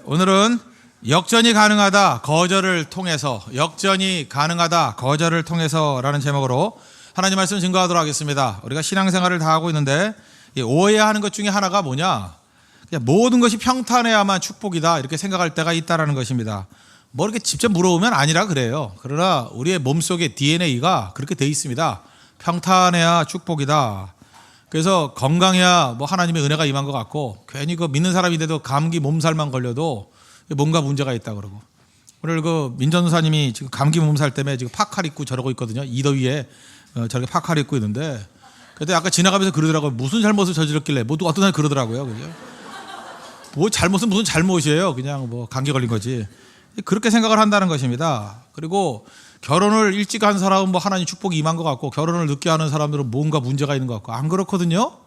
오늘은 역전이 가능하다 거절을 통해서 라는 제목으로 하나님 말씀 증거하도록 하겠습니다. 우리가 신앙생활을 다 하고 있는데 오해하는 것 중에 하나가 뭐냐, 그냥 모든 것이 평탄해야만 축복이다 이렇게 생각할 때가 있다라는 것입니다. 뭐 이렇게 직접 물어보면 아니라 그래요. 그러나 우리의 몸속에 DNA가 그렇게 돼 있습니다. 평탄해야 축복이다. 그래서 건강해야 뭐 하나님의 은혜가 임한 것 같고, 괜히 그 믿는 사람인데도 감기 몸살만 걸려도 뭔가 문제가 있다 그러고. 오늘 그 민전사님이 지금 감기 몸살 때문에 지금 파칼 입고 저러고 있거든요. 이 더위에 저렇게 파칼 입고 있는데, 그때 아까 지나가면서 그러더라고요. 무슨 잘못을 저질렀길래. 뭐 어떤 사람이 그러더라고요. 그죠? 뭐 잘못은 무슨 잘못이에요. 그냥 뭐 감기 걸린 거지. 그렇게 생각을 한다는 것입니다. 그리고 결혼을 일찍 한 사람은 뭐 하나님 축복이 임한 것 같고, 결혼을 늦게 하는 사람들은 뭔가 문제가 있는 것 같고, 안 그렇거든요.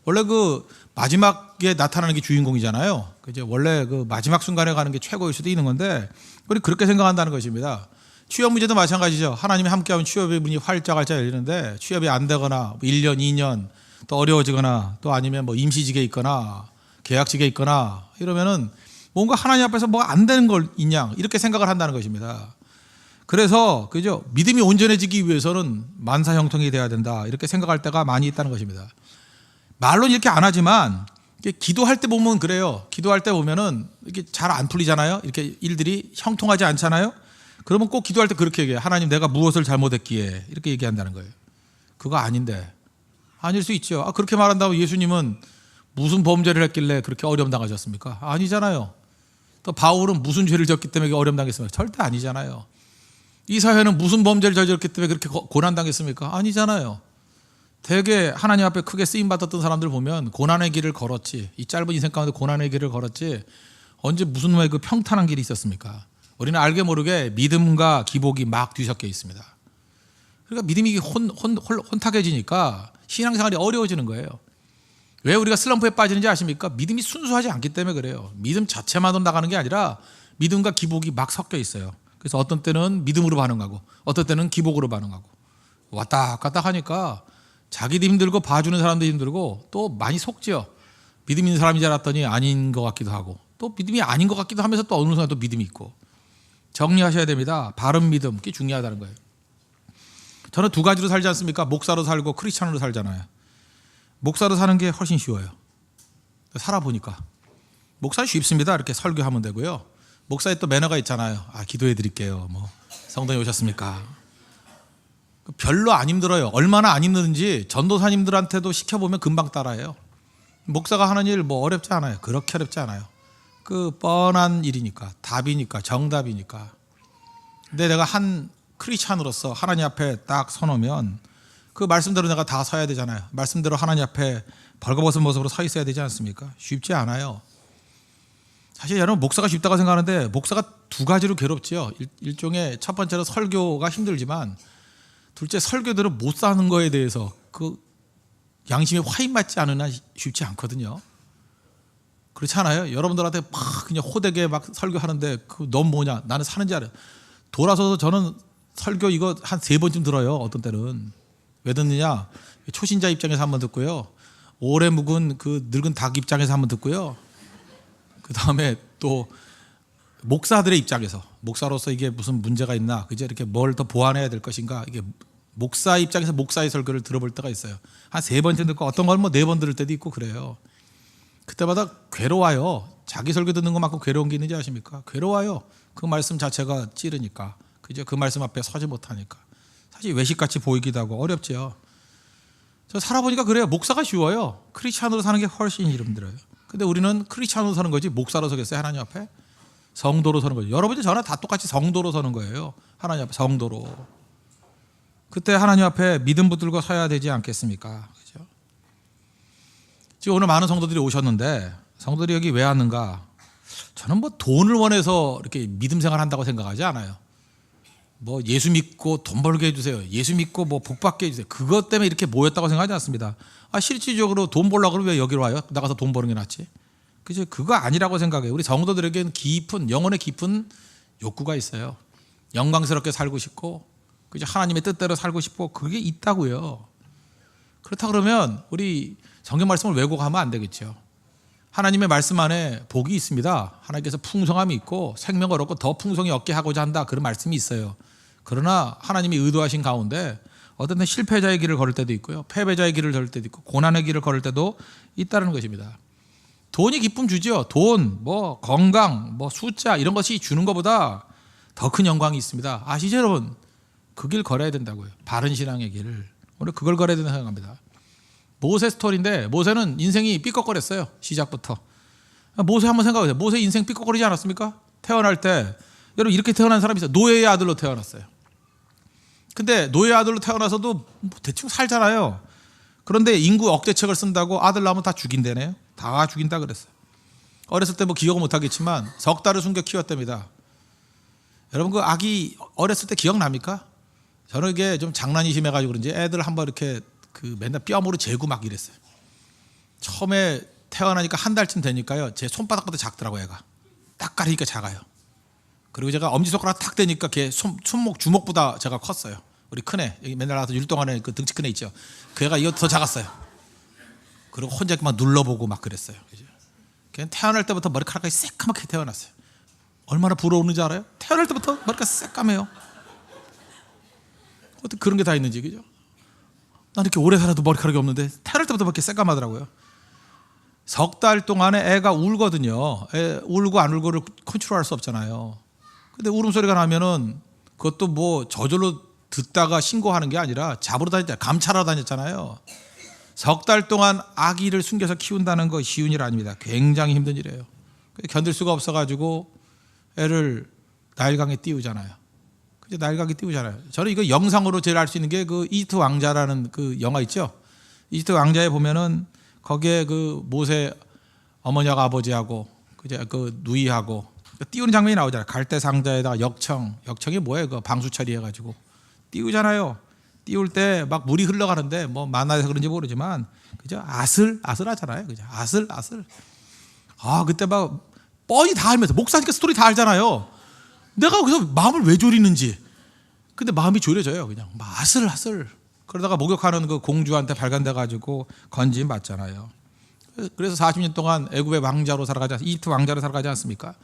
원래 그 마지막에 나타나는 게 주인공이잖아요. 그죠? 원래 그 마지막 순간에 가는 게 최고일 수도 있는 건데, 우리 그렇게 생각한다는 것입니다. 취업 문제도 마찬가지죠. 하나님이 함께하면 취업의 문이 활짝활짝 열리는데, 취업이 안 되거나 1년, 2년 또 어려워지거나, 또 아니면 뭐 임시직에 있거나 계약직에 있거나 이러면은 뭔가 하나님 앞에서 뭐가 안 되는 걸 있냐 이렇게 생각을 한다는 것입니다. 그래서 그죠? 믿음이 온전해지기 위해서는 만사형통이 돼야 된다 이렇게 생각할 때가 많이 있다는 것입니다. 말로는 이렇게 안 하지만 기도할 때 보면 그래요. 기도할 때 보면은 이렇게 잘 안 풀리잖아요. 이렇게 일들이 형통하지 않잖아요. 그러면 꼭 기도할 때 그렇게 얘기해요. 하나님, 내가 무엇을 잘못했기에, 이렇게 얘기한다는 거예요. 그거 아닌데. 아닐 수 있죠. 그렇게 말한다고 예수님은 무슨 범죄를 했길래 그렇게 어려움 당하셨습니까? 아니잖아요. 또 바울은 무슨 죄를 졌기 때문에 어려움 당했습니까? 절대 아니잖아요. 이사야는 무슨 범죄를 저질렀기 때문에 그렇게 고난 당했습니까? 아니잖아요. 되게 하나님 앞에 크게 쓰임 받았던 사람들 보면 고난의 길을 걸었지, 이 짧은 인생 가운데 고난의 길을 걸었지, 언제 무슨 왜 그 평탄한 길이 있었습니까? 우리는 알게 모르게 믿음과 기복이 막 뒤섞여 있습니다. 그러니까 믿음이 혼탁해지니까 신앙생활이 어려워지는 거예요. 왜 우리가 슬럼프에 빠지는지 아십니까? 믿음이 순수하지 않기 때문에 그래요. 믿음 자체만으로 나가는 게 아니라 믿음과 기복이 막 섞여 있어요. 그래서 어떤 때는 믿음으로 반응하고, 어떤 때는 기복으로 반응하고, 왔다 갔다 하니까 자기도 힘들고 봐주는 사람도 힘들고, 또 많이 속지요. 믿음 있는 사람인 줄 알았더니 아닌 것 같기도 하고, 또 믿음이 아닌 것 같기도 하면서 또 어느 순간 또 믿음이 있고. 정리하셔야 됩니다. 바른 믿음, 그게 중요하다는 거예요. 저는 두 가지로 살지 않습니까? 목사로 살고 크리스찬으로 살잖아요. 목사로 사는 게 훨씬 쉬워요. 살아보니까. 목사는 쉽습니다. 이렇게 설교하면 되고요. 목사에 또 매너가 있잖아요. 기도해 드릴게요. 뭐 성도님 오셨습니까? 별로 안 힘들어요. 얼마나 안 힘드는지 전도사님들한테도 시켜보면 금방 따라해요. 목사가 하는 일 뭐 어렵지 않아요. 그렇게 어렵지 않아요. 그 뻔한 일이니까, 답이니까, 정답이니까. 근데 내가 한 크리스찬으로서 하나님 앞에 딱 서놓으면 그 말씀대로 내가 다 서야 되잖아요. 말씀대로 하나님 앞에 벌거벗은 모습으로 서 있어야 되지 않습니까? 쉽지 않아요. 사실 여러분, 목사가 쉽다고 생각하는데 목사가 두 가지로 괴롭지요. 일종의 첫 번째로 설교가 힘들지만, 둘째 설교대로 못 사는 거에 대해서 그 양심에 화인 맞지 않은 한 쉽지 않거든요. 그렇지 않아요? 여러분들한테 막 그냥 호되게 막 설교하는데 넌 뭐냐? 나는 사는지 알아요. 돌아서서 저는 설교 이거 한 3번쯤 들어요. 어떤 때는. 왜 듣느냐? 초신자 입장에서 한번 듣고요. 오래 묵은 그 늙은 닭 입장에서 한번 듣고요. 그 다음에 또 목사들의 입장에서, 목사로서 이게 무슨 문제가 있나, 그죠? 이렇게 뭘 더 보완해야 될 것인가, 이게 목사 입장에서 목사의 설교를 들어볼 때가 있어요. 한 3번쯤 듣고, 어떤 건 뭐 4번 들을 때도 있고 그래요. 그때마다 괴로워요. 자기 설교 듣는 것만큼 괴로운 게 있는지 아십니까? 괴로워요. 그 말씀 자체가 찌르니까, 그죠? 그 말씀 앞에 서지 못하니까. 사실 외식같이 보이기도 하고 어렵죠. 저 살아보니까 그래요. 목사가 쉬워요. 크리스찬으로 사는 게 훨씬 힘들어요. 근데 우리는 크리스찬으로 서는 거지 목사로 서겠어요? 하나님 앞에? 성도로 서는 거죠. 여러분들 저나 다 똑같이 성도로 서는 거예요. 하나님 앞에 성도로. 그때 하나님 앞에 믿음 붙들고 서야 되지 않겠습니까? 그죠? 지금 오늘 많은 성도들이 오셨는데, 성도들이 여기 왜 왔는가? 저는 뭐 돈을 원해서 이렇게 믿음 생활 한다고 생각하지 않아요. 뭐 예수 믿고 돈 벌게 해주세요. 예수 믿고 뭐 복 받게 해주세요. 그것 때문에 이렇게 모였다고 생각하지 않습니다. 실질적으로 돈 벌려고 그러면 왜 여기로 와요? 나가서 돈 버는 게 낫지. 그죠? 그거 아니라고 생각해요. 우리 성도들에게는 깊은, 영혼의 깊은 욕구가 있어요. 영광스럽게 살고 싶고, 그죠? 하나님의 뜻대로 살고 싶고, 그게 있다고요. 그렇다 그러면 우리 성경 말씀을 왜곡하면 안 되겠죠. 하나님의 말씀 안에 복이 있습니다. 하나님께서 풍성함이 있고 생명을 얻고 더 풍성히 얻게 하고자 한다, 그런 말씀이 있어요. 그러나 하나님이 의도하신 가운데 어떤 때 실패자의 길을 걸을 때도 있고요, 패배자의 길을 걸을 때도 있고 고난의 길을 걸을 때도 있다는 것입니다. 돈이 기쁨 주지요. 돈, 뭐 건강, 뭐 숫자 이런 것이 주는 것보다 더 큰 영광이 있습니다. 아시죠 여러분? 그 길 걸어야 된다고요. 바른 신앙의 길을. 오늘 그걸 걸어야 된다고 생각합니다. 모세 스토리인데 모세는 인생이 삐걱거렸어요. 시작부터. 모세 한번 생각해 보세요. 모세 인생 삐걱거리지 않았습니까? 태어날 때 여러분 이렇게 태어난 사람이 있어요. 노예의 아들로 태어났어요. 근데 노예의 아들로 태어나서도 뭐 대충 살잖아요. 그런데 인구 억제책을 쓴다고 아들 낳으면 다 죽인다네요. 다 죽인다 그랬어요. 어렸을 때 뭐 기억은 못하겠지만 석 달을 숨겨 키웠답니다. 여러분 그 아기 어렸을 때 기억납니까? 저는 이게 좀 장난이 심해가지고 그런지 애들 한번 이렇게 그 맨날 뼈으로 재고 막 이랬어요. 처음에 태어나니까 한 달쯤 되니까요, 제 손바닥보다 작더라고요. 애가 딱 가리니까 작아요. 그리고 제가 엄지손가락 탁 대니까 걔 손목 주먹보다 제가 컸어요. 우리 큰애 여기 맨날 나와서 율동하는 그 등치 큰 애 있죠. 그 애가 이거 더 작았어요. 그리고 혼자 막 눌러보고 막 그랬어요. 걔는 태어날 때부터 머리카락이 새까맣게 태어났어요. 얼마나 부러웠는지 알아요? 태어날 때부터 머리가 새까매요. 어떻게 그런 게 다 있는지, 그죠? 난 이렇게 오래 살아도 머리카락이 없는데 태어날 때부터 그렇게 새까마더라고요. 석 달 동안에 애가 울거든요. 애 울고 안 울고를 컨트롤할 수 없잖아요. 근데 울음소리가 나면은 그것도 뭐 저절로 듣다가 신고하는 게 아니라 잡으러 다녔잖아요. 감찰하러 다녔잖아요. 석 달 동안 아기를 숨겨서 키운다는 거 쉬운 일 아닙니다. 굉장히 힘든 일이에요. 견딜 수가 없어가지고 애를 나일강에 띄우잖아요. 그죠? 나일강에 띄우잖아요. 저는 이거 영상으로 제일 알 수 있는 게 그 이집트 왕자라는 그 영화 있죠. 이집트 왕자에 보면은 거기에 그 모세 어머니하고 아버지하고 그제 그 누이하고 띄우는 장면이 나오잖아요. 갈대 상자에다가 역청이 뭐예요? 그 방수 처리해가지고 띄우잖아요. 띄울 때 막 물이 흘러가는데 뭐 만나서 그런지 모르지만 그죠? 아슬아슬하잖아요. 그죠? 아슬. 아 그때 막 뻔히 다 알면서 목사니까 스토리 다 알잖아요. 내가 그래서 마음을 왜 졸이는지. 근데 마음이 졸여져요. 그냥 막 아슬아슬. 그러다가 목욕하는 그 공주한테 발간돼 가지고 건진 받잖아요. 그래서 40년 동안 애굽의 왕자로 살아가지 않습니까? 이집트 왕자로 살아가지 않습니까?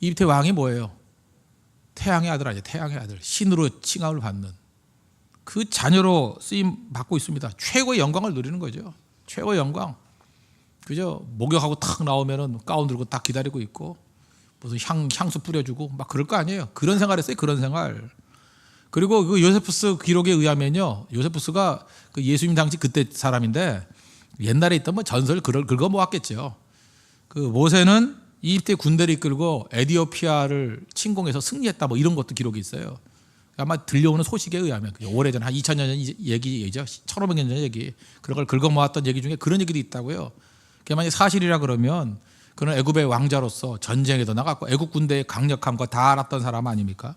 이집트 왕이 뭐예요? 태양의 아들 아니에요. 태양의 아들. 신으로 칭함을 받는 그 자녀로 쓰임 받고 있습니다. 최고의 영광을 누리는 거죠. 최고의 영광. 그죠? 목욕하고 탁 나오면은 가운 들고 딱 기다리고 있고 무슨 향수 뿌려주고 막 그럴 거 아니에요. 그런 생활했어요. 그런 생활. 그리고 그 요세푸스 기록에 의하면요, 요세푸스가 그 예수님 당시 그때 사람인데 옛날에 있던 뭐 전설 긁어 모았겠죠. 그 모세는 이집트 군대를 이끌고 에디오피아를 침공해서 승리했다 뭐 이런 것도 기록이 있어요. 아마 들려오는 소식에 의하면 오래전 한 2000년 전 얘기죠. 1500년 전 얘기. 그런 걸 긁어 모았던 얘기 중에 그런 얘기도 있다고요. 그게 만약 사실이라 그러면 그는 애굽의 왕자로서 전쟁에도 나갔고 애굽 군대의 강력함과 다 알았던 사람 아닙니까?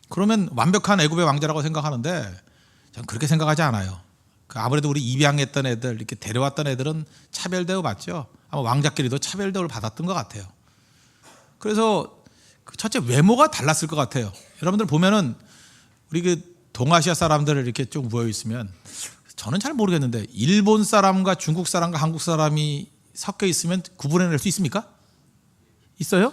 그러면 완벽한 애굽의 왕자라고 생각하는데 저는 그렇게 생각하지 않아요. 아무래도 우리 입양했던 애들, 이렇게 데려왔던 애들은 차별 대우 받죠. 아마 왕자끼리도 차별 대우를 받았던 것 같아요. 그래서 첫째 외모가 달랐을 것 같아요. 여러분들 보면은 우리 그 동아시아 사람들 이렇게 좀 모여 있으면 저는 잘 모르겠는데 일본 사람과 중국 사람과 한국 사람이 섞여 있으면 구분해낼 수 있습니까? 있어요?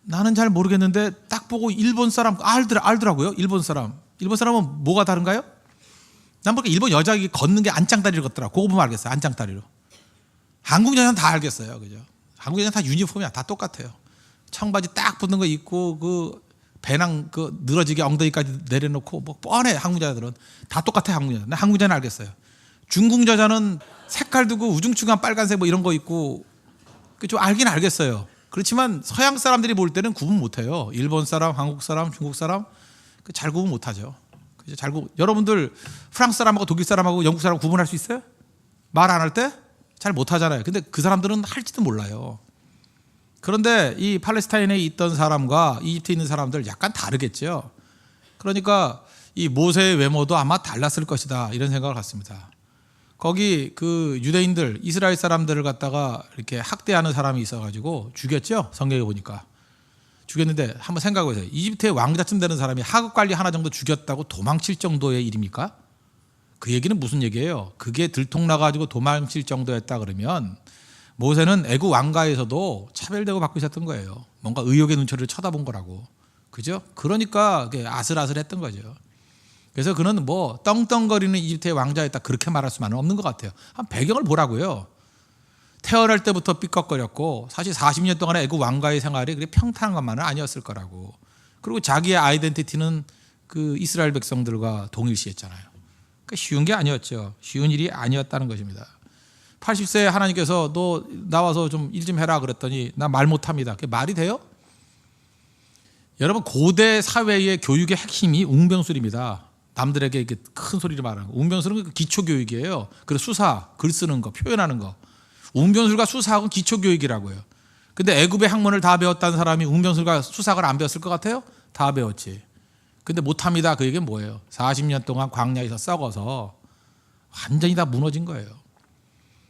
나는 잘 모르겠는데 딱 보고 일본 사람 알더라고요. 일본 사람은 뭐가 다른가요? 난 보니까 일본 여자가 걷는 게 안짱다리를 걷더라. 그거 보면 알겠어요. 안짱다리로. 한국 여자는 다 알겠어요. 그죠? 한국 여자는 다 유니폼이야. 다 똑같아요. 청바지 딱 붙는 거 입고 그 배낭 그 늘어지게 엉덩이까지 내려놓고 뭐 뻔해. 한국 여자들은 다 똑같아. 한국 여자. 한국 여자는 알겠어요. 중국 여자는 색깔 두고 우중충한 빨간색 뭐 이런 거 입고 좀 알긴 알겠어요. 그렇지만 서양 사람들이 볼 때는 구분 못해요. 일본 사람, 한국 사람, 중국 사람 잘 구분 못하죠. 여러분들 프랑스 사람하고 독일 사람하고 영국 사람 구분할 수 있어요? 말 안 할 때? 잘 못하잖아요. 근데 그 사람들은 할지도 몰라요. 그런데 이 팔레스타인에 있던 사람과 이집트에 있는 사람들 약간 다르겠죠. 그러니까 이 모세의 외모도 아마 달랐을 것이다 이런 생각을 갖습니다. 거기 그 유대인들 이스라엘 사람들을 갖다가 이렇게 학대하는 사람이 있어가지고 죽였죠. 성경에 보니까 죽였는데 한번 생각해 보세요. 이집트의 왕자쯤 되는 사람이 하급 관리 하나 정도 죽였다고 도망칠 정도의 일입니까? 그 얘기는 무슨 얘기예요? 그게 들통나가지고 도망칠 정도였다 그러면 모세는 애굽 왕가에서도 차별되고 받고 있었던 거예요. 뭔가 의욕의 눈초리를 쳐다본 거라고. 그죠? 그러니까 아슬아슬했던 거죠. 그래서 그는 뭐 떵떵거리는 이집트의 왕자였다 그렇게 말할 수만은 없는 것 같아요. 한 배경을 보라고요. 태어날 때부터 삐걱거렸고 사실 40년 동안의 애굽 왕가의 생활이 그렇게 평탄한 것만은 아니었을 거라고. 그리고 자기의 아이덴티티는 그 이스라엘 백성들과 동일시했잖아요. 그러니까 쉬운 게 아니었죠. 쉬운 일이 아니었다는 것입니다. 80세에 하나님께서 너 나와서 좀 일 좀 해라 그랬더니 나 말 못합니다. 그게 말이 돼요? 여러분 고대 사회의 교육의 핵심이 웅변술입니다. 남들에게 이렇게 큰 소리를 말하는 거. 웅변술은 기초 교육이에요. 그래서 수사, 글 쓰는 거, 표현하는 거. 웅변술과 수사학은 기초 교육이라고요. 근데 애굽의 학문을 다 배웠다는 사람이 웅변술과 수사학을 안 배웠을 것 같아요? 다 배웠지. 근데 못합니다. 그 얘기는 뭐예요? 40년 동안 광야에서 썩어서 완전히 다 무너진 거예요.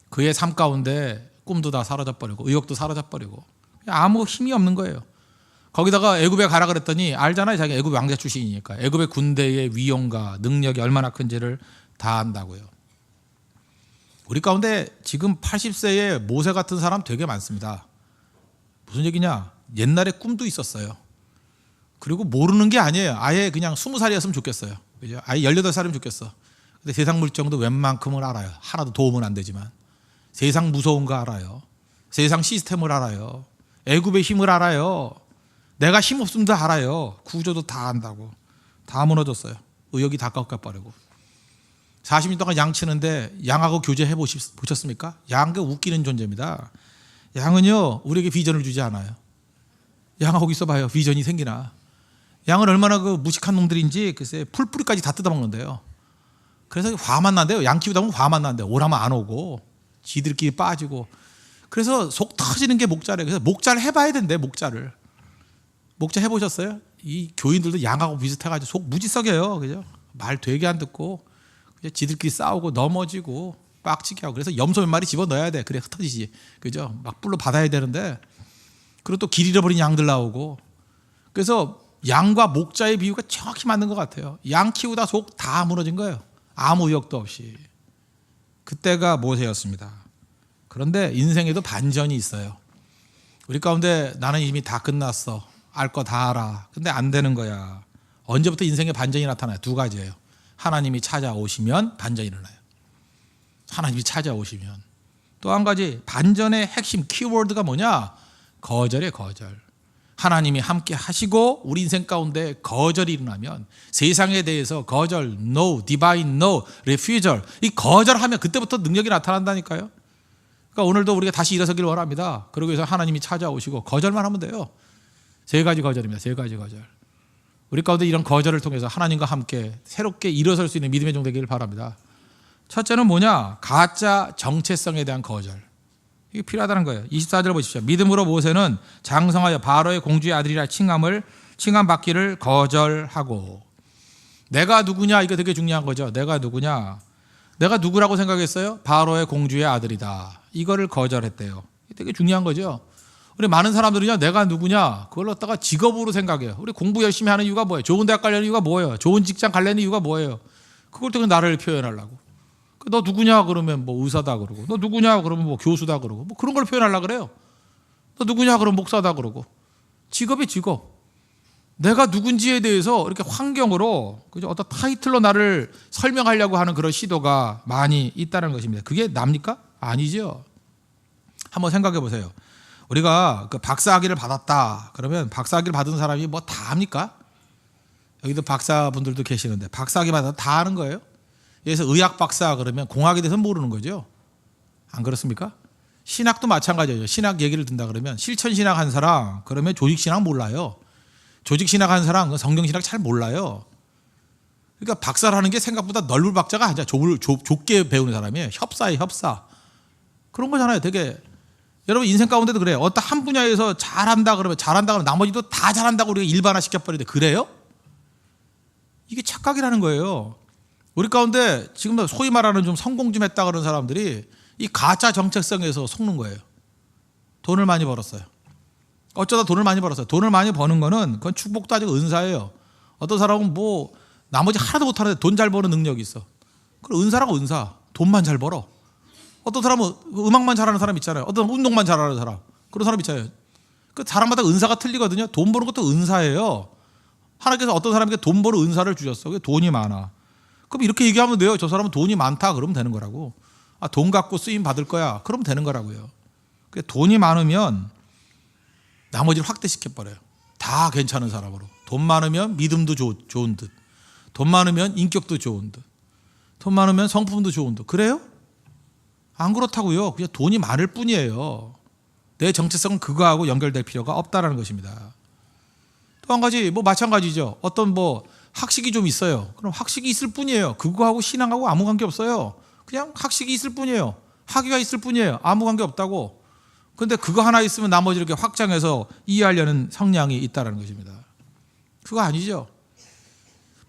그의 삶 가운데 꿈도 다 사라져버리고 의욕도 사라져버리고 아무 힘이 없는 거예요. 거기다가 애굽에 가라 그랬더니 알잖아요. 자기 애굽 왕자 출신이니까. 애굽의 군대의 위용과 능력이 얼마나 큰지를 다 안다고요. 우리 가운데 지금 80세의 모세 같은 사람 되게 많습니다. 무슨 얘기냐? 옛날에 꿈도 있었어요. 그리고 모르는 게 아니에요. 아예 그냥 20살이었으면 좋겠어요. 그죠? 아예 18살이면 좋겠어. 근데 세상 물정도 웬만큼은 알아요. 하나도 도움은 안 되지만. 세상 무서운 거 알아요. 세상 시스템을 알아요. 애굽의 힘을 알아요. 내가 힘 없으면 다 알아요. 구조도 다 안다고. 다 무너졌어요. 의욕이 다 꺾여버리고. 40년 동안 양 치는데 양하고 교제해 보셨습니까? 양은 웃기는 존재입니다. 양은요 우리에게 비전을 주지 않아요. 양하고 있어봐요. 비전이 생기나. 양은 얼마나 그 무식한 놈들인지 글쎄 풀뿌리까지 다 뜯어먹는데요. 그래서 화만 난대요. 양 키우다 보면 화만 난대요. 오라면 안 오고 지들끼리 빠지고. 그래서 속 터지는 게 목자래요. 그래서 목자를 해봐야 된대. 목자를. 목자 해보셨어요? 이 교인들도 양하고 비슷해가지고 속 무지 썩여요. 그죠? 말 되게 안 듣고 지들끼리 싸우고 넘어지고 빡치게 하고. 그래서 염소 몇 마리 집어넣어야 돼. 그래 흩어지지. 그죠? 막 뿔로 받아야 되는데. 그리고 또 길 잃어버린 양들 나오고. 그래서 양과 목자의 비유가 정확히 맞는 것 같아요. 양 키우다 속 다 무너진 거예요. 아무 의욕도 없이. 그때가 모세였습니다. 그런데 인생에도 반전이 있어요. 우리 가운데 나는 이미 다 끝났어. 알 거 다 알아. 근데 안 되는 거야. 언제부터 인생에 반전이 나타나요? 두 가지예요. 하나님이 찾아오시면 반전이 일어나요. 하나님이 찾아오시면. 또 한 가지 반전의 핵심 키워드가 뭐냐? 거절이에요. 거절. 하나님이 함께 하시고 우리 인생 가운데 거절이 일어나면 세상에 대해서 거절, no, divine no, refusal. 이 거절하면 그때부터 능력이 나타난다니까요. 그러니까 오늘도 우리가 다시 일어서길 원합니다. 그러기 위해서 하나님이 찾아오시고 거절만 하면 돼요. 세 가지 거절입니다. 세 가지 거절. 우리 가운데 이런 거절을 통해서 하나님과 함께 새롭게 일어설 수 있는 믿음의 종 되기를 바랍니다. 첫째는 뭐냐? 가짜 정체성에 대한 거절. 이게 필요하다는 거예요. 24절 보십시오. 믿음으로 모세는 장성하여 바로의 공주의 아들이라 칭함받기를 거절하고. 내가 누구냐? 이거 되게 중요한 거죠. 내가 누구냐? 내가 누구라고 생각했어요? 바로의 공주의 아들이다. 이거를 거절했대요. 이게 되게 중요한 거죠. 우리 많은 사람들은요, 내가 누구냐? 그걸 갖다가 직업으로 생각해요. 우리 공부 열심히 하는 이유가 뭐예요? 좋은 대학 가려는 이유가 뭐예요? 좋은 직장 가려는 이유가 뭐예요? 그걸 통해 나를 표현하려고. 너 누구냐? 그러면 뭐 의사다 그러고. 너 누구냐? 그러면 뭐 교수다 그러고. 뭐 그런 걸 표현하려고 그래요. 너 누구냐? 그러면 목사다 그러고. 직업이 직업. 내가 누군지에 대해서 이렇게 환경으로 어떤 타이틀로 나를 설명하려고 하는 그런 시도가 많이 있다는 것입니다. 그게 납니까? 아니죠. 한번 생각해 보세요. 우리가 그 박사학위를 받았다 그러면 박사학위를 받은 사람이 뭐 다 합니까? 여기도 박사분들도 계시는데 박사학위 받았다 다 아는 거예요? 그래서 의학 박사 그러면 공학에 대해서는 모르는 거죠. 안 그렇습니까? 신학도 마찬가지예요. 신학 얘기를 듣는다 그러면 실천신학 한 사람 그러면 조직신학 몰라요. 조직신학 한 사람 성경신학 잘 몰라요. 그러니까 박사라는 게 생각보다 넓은 박자가 아니라 좁게 배우는 사람이에요. 협사예요. 협사. 그런 거잖아요. 되게 여러분 인생 가운데도 그래요. 어떤 한 분야에서 잘한다 그러면 나머지도 다 잘한다고 우리가 일반화 시켜버리는데 그래요? 이게 착각이라는 거예요. 우리 가운데 지금 소위 말하는 좀 성공 좀 했다 그런 사람들이 이 가짜 정체성에서 속는 거예요. 돈을 많이 벌었어요. 어쩌다 돈을 많이 벌었어요. 돈을 많이 버는 거는 그건 축복도 아니고 은사예요. 어떤 사람은 뭐 나머지 하나도 못하는데 돈 잘 버는 능력이 있어. 그럼 은사라고 은사. 돈만 잘 벌어. 어떤 사람은 음악만 잘하는 사람 있잖아요. 어떤 운동만 잘하는 사람. 그런 사람 있잖아요. 그 사람마다 은사가 틀리거든요. 돈 버는 것도 은사예요. 하나님께서 어떤 사람에게 돈 버는 은사를 주셨어. 그게 돈이 많아. 그럼 이렇게 얘기하면 돼요. 저 사람은 돈이 많다. 그러면 되는 거라고. 돈 갖고 쓰임 받을 거야. 그러면 되는 거라고요. 돈이 많으면 나머지를 확대시켜버려요. 다 괜찮은 사람으로. 돈 많으면 믿음도 좋은 듯. 돈 많으면 인격도 좋은 듯. 돈 많으면 성품도 좋은 듯. 그래요? 안 그렇다고요. 그냥 돈이 많을 뿐이에요. 내 정체성은 그거하고 연결될 필요가 없다라는 것입니다. 또 한 가지 마찬가지죠. 어떤 학식이 좀 있어요. 그럼 학식이 있을 뿐이에요. 그거하고 신앙하고 아무 관계 없어요. 그냥 학식이 있을 뿐이에요. 학위가 있을 뿐이에요. 아무 관계 없다고. 그런데 그거 하나 있으면 나머지 이렇게 확장해서 이해하려는 성향이 있다는 것입니다. 그거 아니죠.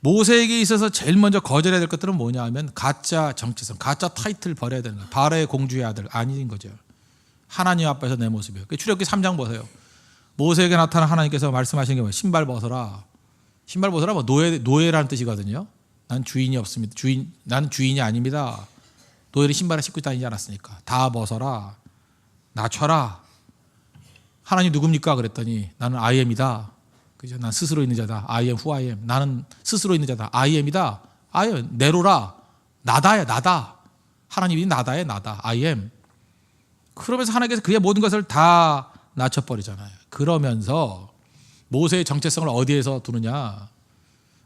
모세에게 있어서 제일 먼저 거절해야 될 것들은 뭐냐 하면 가짜 정체성, 가짜 타이틀 버려야 되는 거예요. 바로의 공주의 아들 아닌 거죠. 하나님 앞에서 내 모습이에요. 출애굽기 3장 보세요. 모세에게 나타난 하나님께서 말씀하신 게 뭐예요? 신발 벗어라. 신발 벗어라 노예라는 뜻이거든요. 난 주인이 없습니다. 나는 주인이 아닙니다. 노예는 신발을 신고 다니지 않았으니까. 다 벗어라. 낮춰라. 하나님 누굽니까? 그랬더니 나는 I am이다. 그죠? 난 스스로 있는 자다. I am who I am. 나는 스스로 있는 자다. I am이다. I am. 내로라. 나다야 나다. 하나님이 나다야 나다. I am. 그러면서 하나님께서 그의 모든 것을 다 낮춰버리잖아요. 그러면서 모세의 정체성을 어디에서 두느냐?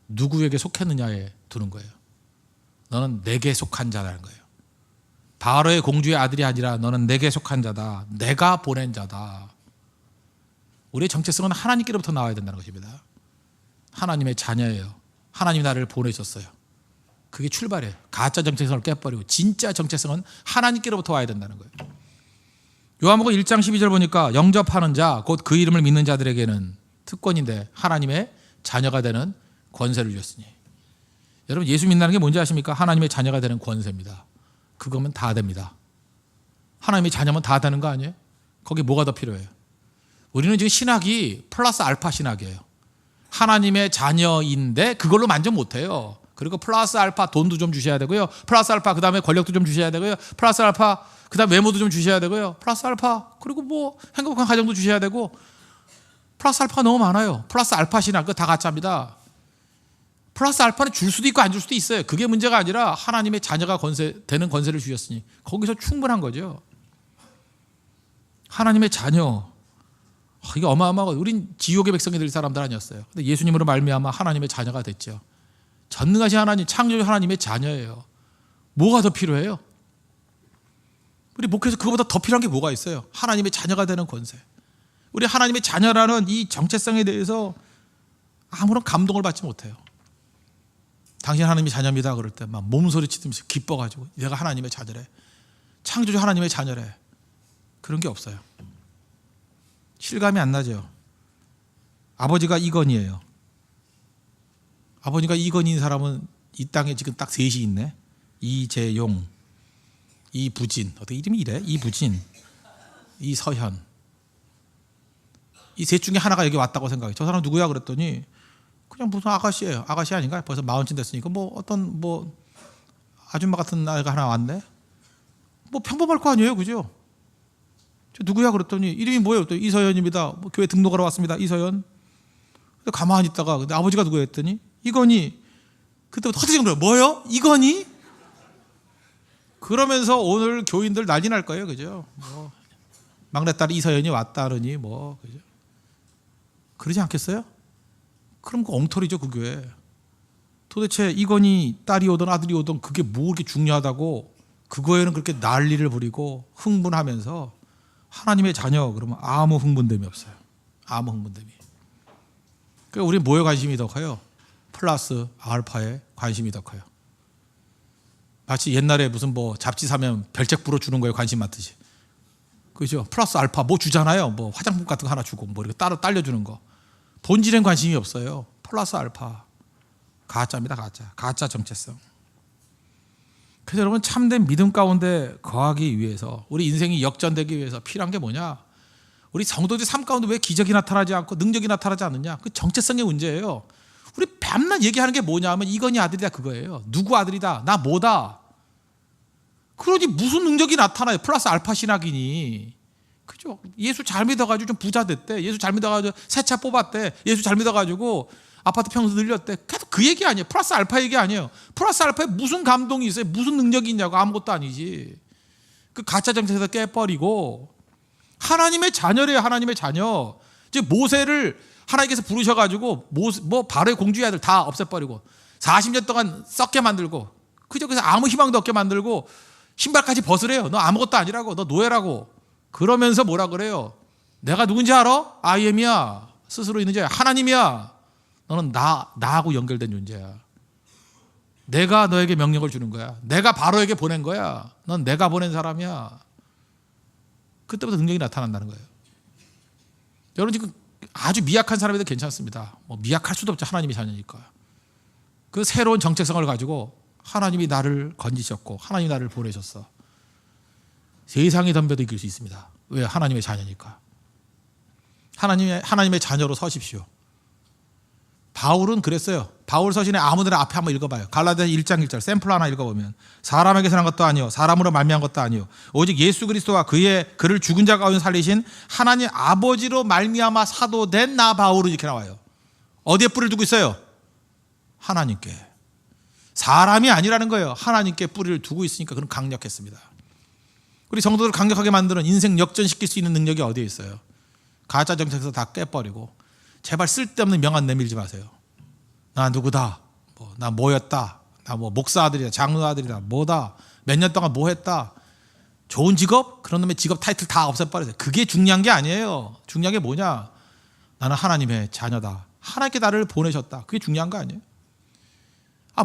누구에게 속했느냐에 두는 거예요. 너는 내게 속한 자라는 거예요. 바로의 공주의 아들이 아니라 너는 내게 속한 자다. 내가 보낸 자다. 우리의 정체성은 하나님께로부터 나와야 된다는 것입니다. 하나님의 자녀예요. 하나님이 나를 보내셨어요. 그게 출발이에요. 가짜 정체성을 깨버리고 진짜 정체성은 하나님께로부터 와야 된다는 거예요. 요한복음 1장 12절 보니까 영접하는 자, 곧 그 이름을 믿는 자들에게는 특권인데 하나님의 자녀가 되는 권세를 주셨으니. 여러분 예수 믿는다는 게 뭔지 아십니까? 하나님의 자녀가 되는 권세입니다. 그거면 다 됩니다. 하나님의 자녀면 다 되는 거 아니에요? 거기 뭐가 더 필요해요? 우리는 지금 신학이 플러스 알파 신학이에요. 하나님의 자녀인데 그걸로 만족 못해요. 그리고 플러스 알파 돈도 좀 주셔야 되고요. 플러스 알파 그 다음에 권력도 좀 주셔야 되고요. 플러스 알파 그 다음 외모도 좀 주셔야 되고요. 플러스 알파 그리고 행복한 가정도 주셔야 되고 플러스 알파가 너무 많아요. 플러스 알파 신학 그거 다 가짜입니다. 플러스 알파는 줄 수도 있고 안 줄 수도 있어요. 그게 문제가 아니라 하나님의 자녀가 되는 권세를 주셨으니 거기서 충분한 거죠. 하나님의 자녀 이게 어마어마하고 우린 지옥의 백성이 될 사람들 아니었어요. 근데 예수님으로 말미암아 하나님의 자녀가 됐죠. 전능하신 하나님, 창조주 하나님의 자녀예요. 뭐가 더 필요해요? 우리 목회에서 그거보다 더 필요한 게 뭐가 있어요? 하나님의 자녀가 되는 권세. 우리 하나님의 자녀라는 이 정체성에 대해서 아무런 감동을 받지 못해요. 당신 하나님의 자녀입니다 그럴 때 막 몸소리 치면서 기뻐가지고 내가 하나님의 자녀래. 창조주 하나님의 자녀래. 그런 게 없어요. 실감이 안 나죠. 아버지가 이건희예요. 아버지가 이건희인 사람은 이 땅에 지금 딱 셋이 있네. 이재용, 이부진, 어떻게 이름이 이래? 이부진, 이서현. 이 셋 중에 하나가 여기 왔다고 생각해. 저 사람 누구야? 그랬더니 그냥 무슨 아가씨예요. 아가씨 아닌가? 벌써 40쯤 됐으니까 어떤 아줌마 같은 아이가 하나 왔네. 평범할 거 아니에요, 그죠? 저 누구야? 그랬더니 이름이 뭐예요? 또 이서연입니다. 교회 등록하러 왔습니다. 이서연. 근데 가만히 있다가 근데 아버지가 누구야? 했더니 이건희. 그때부터 화들짝 놀라요. 뭐요? 이건희? 그러면서 오늘 교인들 난리 날 거예요, 그죠? 막내딸 이서연이 왔다느니 그죠? 그러지 않겠어요? 그럼 그 엉터리죠, 그 교회. 도대체 이건희 딸이 오든 아들이 오든 그게 뭐 그렇게 중요하다고 그거에는 그렇게 난리를 부리고 흥분하면서 하나님의 자녀 그러면 아무 흥분됨이 없어요. 아무 흥분됨이. 그러니까 우리 뭐에 관심이 더 커요? 플러스 알파에 관심이 더 커요. 마치 옛날에 무슨 잡지 사면 별책 불어주는 거에 관심 많듯이. 그죠? 플러스 알파 주잖아요. 화장품 같은 거 하나 주고 이렇게 따로 딸려주는 거. 본질엔 관심이 없어요. 플러스 알파. 가짜입니다. 가짜 정체성. 그래서 여러분 참된 믿음 가운데 거하기 위해서 우리 인생이 역전되기 위해서 필요한 게 뭐냐? 우리 성도들 삶 가운데 왜 기적이 나타나지 않고 능력이 나타나지 않느냐? 그 정체성의 문제예요. 우리 밤낮 얘기하는 게 뭐냐면 이건희 아들이다 그거예요. 누구 아들이다, 나 뭐다. 그러니 무슨 능력이 나타나요? 플러스 알파 신학이니. 그죠? 예수 잘 믿어가지고 좀 부자 됐대. 예수 잘 믿어가지고 새 차 뽑았대. 예수 잘 믿어가지고 아파트 평수 늘렸대. 계속 그 얘기 아니에요. 플러스 알파 얘기 아니에요. 플러스 알파에 무슨 감동이 있어요? 무슨 능력이 있냐고. 아무것도 아니지. 그 가짜 정책에서 깨버리고 하나님의 자녀래요. 하나님의 자녀. 이제 모세를 하나님께서 부르셔가지고 뭐 바로의 공주의 아들 다 없애버리고 40년 동안 썩게 만들고 그저 그래서 아무 희망도 없게 만들고 신발까지 벗으래요. 너 아무것도 아니라고. 너 노예라고. 그러면서 뭐라 그래요? 내가 누군지 알아? 아이엠이야. 스스로 있는 자야. 하나님이야. 너는 나하고 연결된 존재야. 내가 너에게 명령을 주는 거야. 내가 바로에게 보낸 거야. 넌 내가 보낸 사람이야. 그때부터 능력이 나타난다는 거예요. 여러분 지금 아주 미약한 사람에도 괜찮습니다. 뭐 미약할 수도 없죠. 하나님의 자녀니까. 그 새로운 정체성을 가지고 하나님이 나를 건지셨고 하나님이 나를 보내셨어. 세상이 덤벼도 이길 수 있습니다. 왜? 하나님의 자녀니까. 하나님의 자녀로 서십시오. 바울은 그랬어요. 바울 서신의 아무데나 앞에 한번 읽어봐요. 갈라디아서 1장 1절 샘플 하나 읽어보면 사람에게서 난 것도 아니요 사람으로 말미암은 것도 아니요 오직 예수 그리스도와 그를 죽은 자 가운데 살리신 하나님 아버지로 말미암아 사도된 나 바울은 이렇게 나와요. 어디에 뿌리를 두고 있어요? 하나님께. 사람이 아니라는 거예요. 하나님께 뿌리를 두고 있으니까 그는 강력했습니다. 우리 성도들을 강력하게 만드는 인생 역전시킬 수 있는 능력이 어디에 있어요? 가짜 정책에서 다 깨버리고 제발 쓸데없는 명함 내밀지 마세요. 나 누구다, 나 뭐였다, 나 뭐 목사 아들이다, 장로 아들이다, 뭐다, 몇 년 동안 뭐 했다, 좋은 직업? 그런 놈의 직업 타이틀 다 없애버리세요. 그게 중요한 게 아니에요. 중요한 게 뭐냐? 나는 하나님의 자녀다. 하나님께 나를 보내셨다. 그게 중요한 거 아니에요?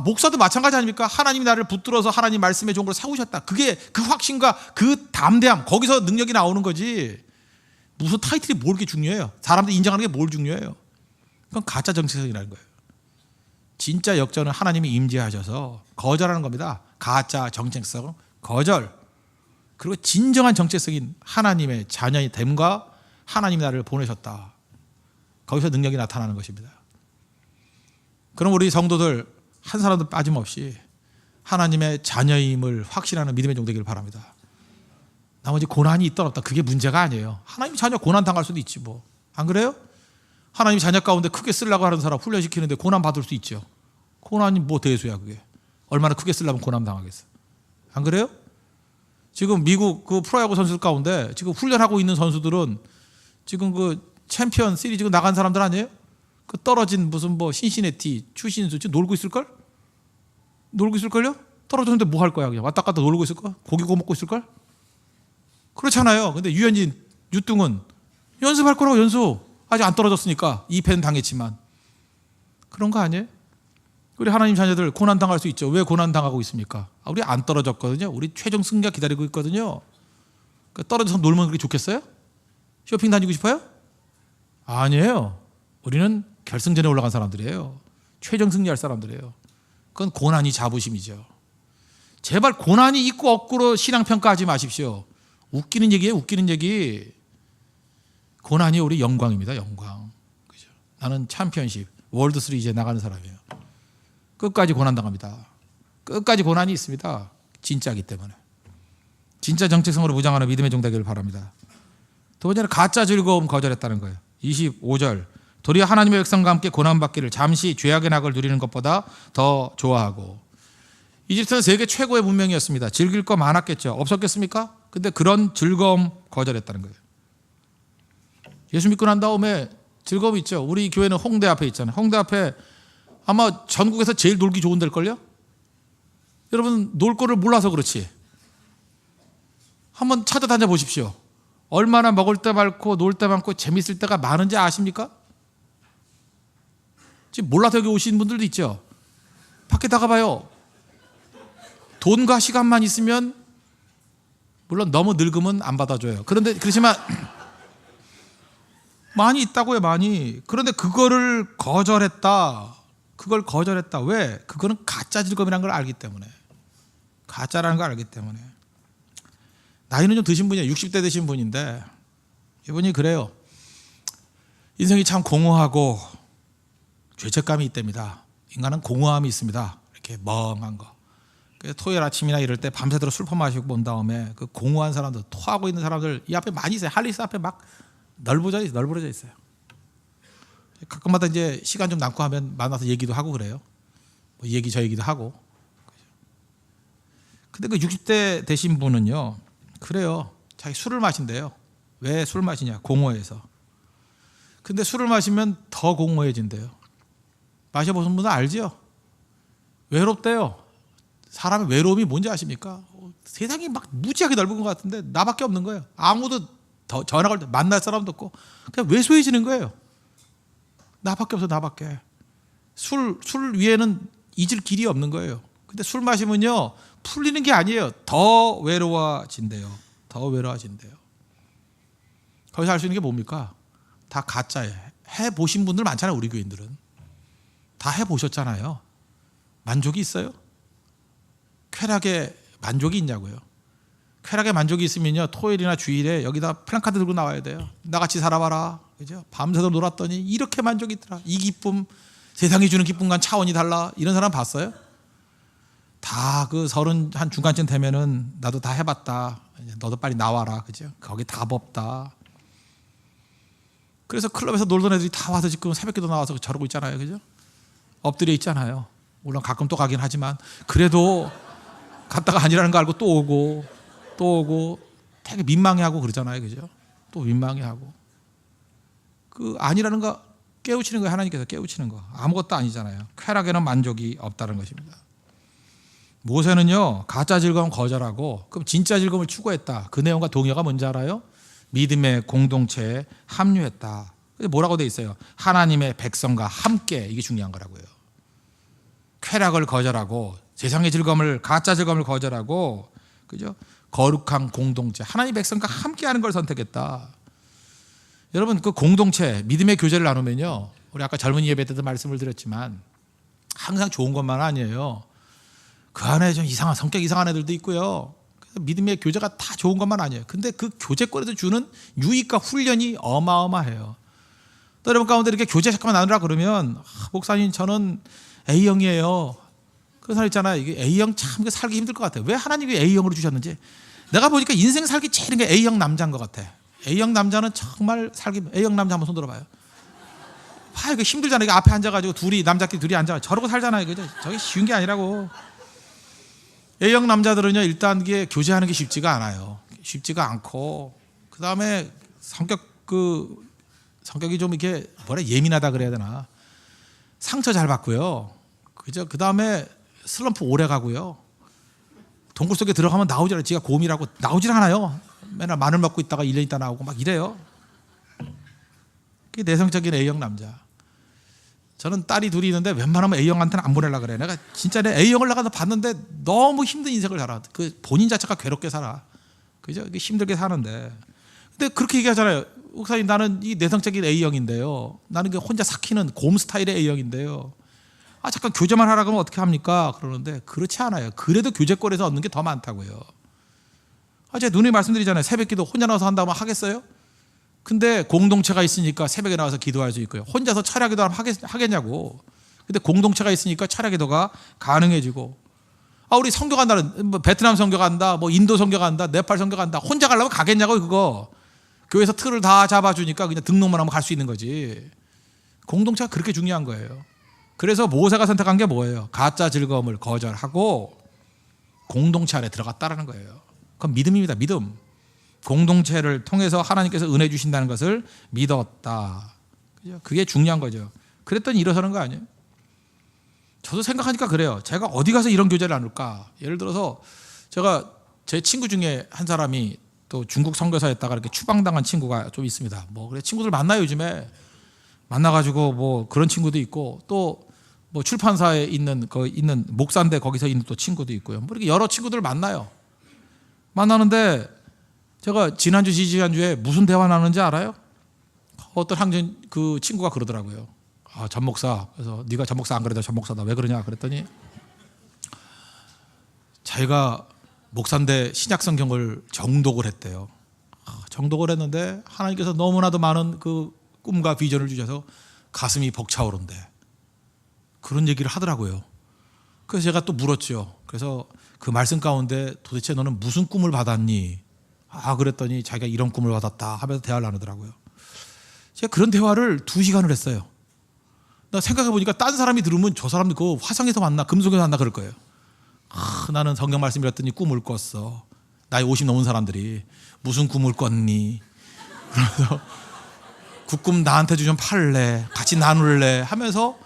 목사도 마찬가지 아닙니까? 하나님이 나를 붙들어서 하나님 말씀에 좋은 걸 세우셨다. 그게 그 확신과 그 담대함, 거기서 능력이 나오는 거지. 무슨 타이틀이 뭘 그렇게 중요해요? 사람들이 인정하는 게 뭘 중요해요? 그건 가짜 정체성이라는 거예요. 진짜 역전은 하나님이 임재하셔서 거절하는 겁니다. 가짜 정체성 거절. 그리고 진정한 정체성인 하나님의 자녀의 됨과 하나님이 나를 보내셨다. 거기서 능력이 나타나는 것입니다. 그럼 우리 성도들 한 사람도 빠짐없이 하나님의 자녀임을 확신하는 믿음의 종 되기를 바랍니다. 나머지 고난이 있다 없다 그게 문제가 아니에요. 하나님 자녀 고난 당할 수도 있지 뭐. 안 그래요? 하나님 자녀 가운데 크게 쓰려고 하는 사람 훈련시키는데 고난 받을 수 있죠. 고난이 뭐 대수야 그게. 얼마나 크게 쓰려면 고난 당하겠어. 안 그래요? 지금 미국 그 프로야구 선수들 가운데 지금 훈련하고 있는 선수들은 지금 그 챔피언 시리즈 나간 사람들 아니에요? 그 떨어진 무슨 뭐 신시내티 추신수 지금 놀고 있을걸? 놀고 있을걸요? 떨어졌는데 뭐 할 거야 그냥 왔다 갔다 놀고 있을걸? 고기 구워 먹고 있을걸? 그렇잖아요. 근데 유현진, 유뚱은 연습할 거라고 연수. 아직 안 떨어졌으니까 2패는 당했지만. 그런 거 아니에요? 우리 하나님 자녀들 고난 당할 수 있죠. 왜 고난 당하고 있습니까? 우리 안 떨어졌거든요. 우리 최종 승자 기다리고 있거든요. 떨어져서 놀면 그렇게 좋겠어요? 쇼핑 다니고 싶어요? 아니에요. 우리는 결승전에 올라간 사람들이에요. 최종 승리할 사람들이에요. 그건 고난이 자부심이죠. 제발 고난이 있고 없고로 신앙평가하지 마십시오. 웃기는 얘기예요. 웃기는 얘기. 고난이 우리 영광입니다. 영광. 그죠? 나는 챔피언십 월드 시리즈에 나가는 사람이에요. 끝까지 고난 당합니다. 끝까지 고난이 있습니다. 진짜이기 때문에. 진짜 정체성으로 무장하는 믿음의 종 되기를 바랍니다. 두 번째는 가짜 즐거움 거절했다는 거예요. 25절 도리어 하나님의 백성과 함께 고난받기를 잠시 죄악의 낙을 누리는 것보다 더 좋아하고. 이집트는 세계 최고의 문명이었습니다. 즐길 거 많았겠죠. 없었겠습니까? 근데 그런 즐거움 거절했다는 거예요. 예수 믿고 난 다음에 즐거움이 있죠. 우리 교회는 홍대 앞에 있잖아요. 홍대 앞에 아마 전국에서 제일 놀기 좋은 데일걸요? 여러분 놀 거를 몰라서 그렇지. 한번 찾아다녀 보십시오. 얼마나 먹을 때 많고 놀 때 많고 재밌을 때가 많은지 아십니까? 지금 몰라서 여기 오신 분들도 있죠. 밖에 나가봐요. 돈과 시간만 있으면 물론 너무 늙으면 안 받아줘요. 그런데 그렇지만 많이 있다고요. 많이. 그런데 그거를 거절했다. 그걸 거절했다. 왜? 그거는 가짜 즐거움이라는 걸 알기 때문에. 가짜라는 걸 알기 때문에. 나이는 좀 드신 분이에요. 60대 되신 분인데 이분이 그래요. 인생이 참 공허하고 죄책감이 있답니다. 인간은 공허함이 있습니다. 이렇게 멍한 거. 그래서 토요일 아침이나 이럴 때 밤새도록 술 퍼마시고 본 다음에 그 공허한 사람들, 토하고 있는 사람들 이 앞에 많이 있어요. 할리스 앞에 막 널브러져 있어요. 가끔마다 이제 시간 좀 남고 하면 만나서 얘기도 하고 그래요. 뭐 이 얘기 저 얘기도 하고. 근데 그 60대 되신 분은요, 그래요. 자기 술을 마신대요. 왜 술 마시냐? 공허해서. 근데 술을 마시면 더 공허해진대요. 마셔보신 분은 알죠? 외롭대요. 사람의 외로움이 뭔지 아십니까? 세상이 막 무지하게 넓은 것 같은데 나밖에 없는 거예요. 아무도 더 전화 걸 때 만날 사람도 없고 그냥 외소해지는 거예요. 나밖에 없어, 나밖에. 술 위에는 잊을 길이 없는 거예요. 근데 술 마시면요, 풀리는 게 아니에요. 더 외로워진대요. 더 외로워진대요. 거기서 알 수 있는 게 뭡니까? 다 가짜예요. 해보신 분들 많잖아요. 우리 교인들은 다 해보셨잖아요. 만족이 있어요? 쾌락에 만족이 있냐고요. 쾌락에 만족이 있으면요, 토요일이나 주일에 여기다 플랜카드 들고 나와야 돼요. 나같이 살아봐라, 그죠? 밤새도록 놀았더니 이렇게 만족이 있더라. 이 기쁨, 세상이 주는 기쁨과는 차원이 달라. 이런 사람 봤어요? 다 그 30 한 중간쯤 되면은 나도 다 해봤다. 너도 빨리 나와라, 그죠? 거기 답 없다. 그래서 클럽에서 놀던 애들이 다 와서 지금 새벽기도 나와서 저러고 있잖아요, 그죠? 엎드려 있잖아요. 물론 가끔 또 가긴 하지만 그래도 갔다가 아니라는 거 알고 또 오고 되게 민망해하고 그러잖아요, 그죠? 또 민망해하고 그 아니라는 거 깨우치는 거예요. 하나님께서 깨우치는 거. 아무것도 아니잖아요. 쾌락에는 만족이 없다는 것입니다. 모세는요, 가짜 즐거움 거절하고 그럼 진짜 즐거움을 추구했다. 그 내용과 동의어가 뭔지 알아요? 믿음의 공동체에 합류했다. 뭐라고 돼 있어요? 하나님의 백성과 함께. 이게 중요한 거라고요. 쾌락을 거절하고 세상의 즐거움을, 가짜 즐거움을 거절하고, 그죠? 거룩한 공동체, 하나님의 백성과 함께하는 걸 선택했다. 여러분, 그 공동체, 믿음의 교제를 나누면요, 우리 아까 젊은이 예배 때도 말씀을 드렸지만 항상 좋은 것만 아니에요. 그 안에 좀 이상한, 성격 이상한 애들도 있고요. 믿음의 교제가 다 좋은 것만 아니에요. 근데 그 교제권에서 주는 유익과 훈련이 어마어마해요. 또 여러분 가운데 이렇게 교제 잠깐만 나누라 그러면, 목사님 저는 A형이에요. 그런 사람 있잖아요. 이게 A형 참 살기 힘들 것 같아요. 왜 하나님이 A형으로 주셨는지. 내가 보니까 인생 살기 제일 게 A형 남자인 것 같아. A형 남자는 정말 살기, A형 남자 한번 손 들어봐요. 이거 힘들잖아요. 이거 앞에 앉아가지고 남자끼리 둘이 앉아 저러고 살잖아요. 그죠? 저게 쉬운 게 아니라고. A형 남자들은요, 일단 이게 교제하는 게 쉽지가 않아요. 쉽지가 않고, 그 다음에 성격이 좀 이렇게 예민하다 그래야 되나. 상처 잘 받고요. 그죠? 그 다음에 슬럼프 오래 가고요. 동굴 속에 들어가면 나오질 않아요. 지가 곰이라고 나오질 않아요. 맨날 마늘 먹고 있다가 1년 있다 나오고 막 이래요. 그게 내성적인 A형 남자. 저는 딸이 둘이 있는데 웬만하면 A형한테는 안 보내려고 그래. 내가 진짜 내 A형을 나가서 봤는데 너무 힘든 인생을 살아. 그 본인 자체가 괴롭게 살아. 그죠? 힘들게 사는데. 근데 그렇게 얘기하잖아요. 목사님, 나는 이 내성적인 A형인데요. 나는 혼자 삭히는 곰 스타일의 A형인데요. 잠깐 교제만 하라 그러면 어떻게 합니까? 그러는데 그렇지 않아요. 그래도 교제권에서 얻는 게 더 많다고요. 제가 누누이 말씀드리잖아요. 새벽기도 혼자 나와서 한다면 하겠어요? 근데 공동체가 있으니까 새벽에 나와서 기도할 수 있고요. 혼자서 철야기도 하겠냐고. 근데 공동체가 있으니까 철야기도가 가능해지고. 우리 선교 간다는, 베트남 선교 간다, 인도 선교 간다, 네팔 선교 간다. 혼자 가려면 가겠냐고. 그거 교회에서 틀을 다 잡아주니까 그냥 등록만 하면 갈 수 있는 거지. 공동체가 그렇게 중요한 거예요. 그래서 모세가 선택한 게 뭐예요? 가짜 즐거움을 거절하고 공동체 안에 들어갔다라는 거예요. 그건 믿음입니다. 믿음. 공동체를 통해서 하나님께서 은혜 주신다는 것을 믿었다. 그게 중요한 거죠. 그랬더니 일어서는 거 아니에요? 저도 생각하니까 그래요. 제가 어디 가서 이런 교제를 나눌까? 예를 들어서 제가 제 친구 중에 한 사람이 또 중국 선교사였다가 이렇게 추방당한 친구가 좀 있습니다. 그래 친구들 만나요. 요즘에 만나가지고 그런 친구도 있고, 또 출판사에 있는 목사인데 거기서 있는 또 친구도 있고요. 이렇게 여러 친구들 만나요. 만나는데 제가 지지난주에 무슨 대화 나누는지 알아요? 어떤 학년 그 친구가 그러더라고요. 전 목사. 그래서 네가 전 목사 안 그래도 전 목사다. 왜 그러냐 그랬더니 자기가 목사인데 신약 성경을 정독을 했대요. 정독을 했는데 하나님께서 너무나도 많은 그 꿈과 비전을 주셔서 가슴이 벅차오른대. 그런 얘기를 하더라고요. 그래서 제가 또 물었죠. 그래서 그 말씀 가운데 도대체 너는 무슨 꿈을 받았니? 그랬더니 자기가 이런 꿈을 받았다 하면서 대화를 나누더라고요. 제가 그런 대화를 2시간을 했어요. 나 생각해보니까 딴 사람이 들으면 저 사람들 그 화성에서 만나 금속에서 만나 그럴 거예요. 나는 성경 말씀 읽었더니 꿈을 꿨어. 나이 50 넘은 사람들이 무슨 꿈을 꿨니? 그래서 그 꿈 나한테 주면 팔래, 같이 나눌래 하면서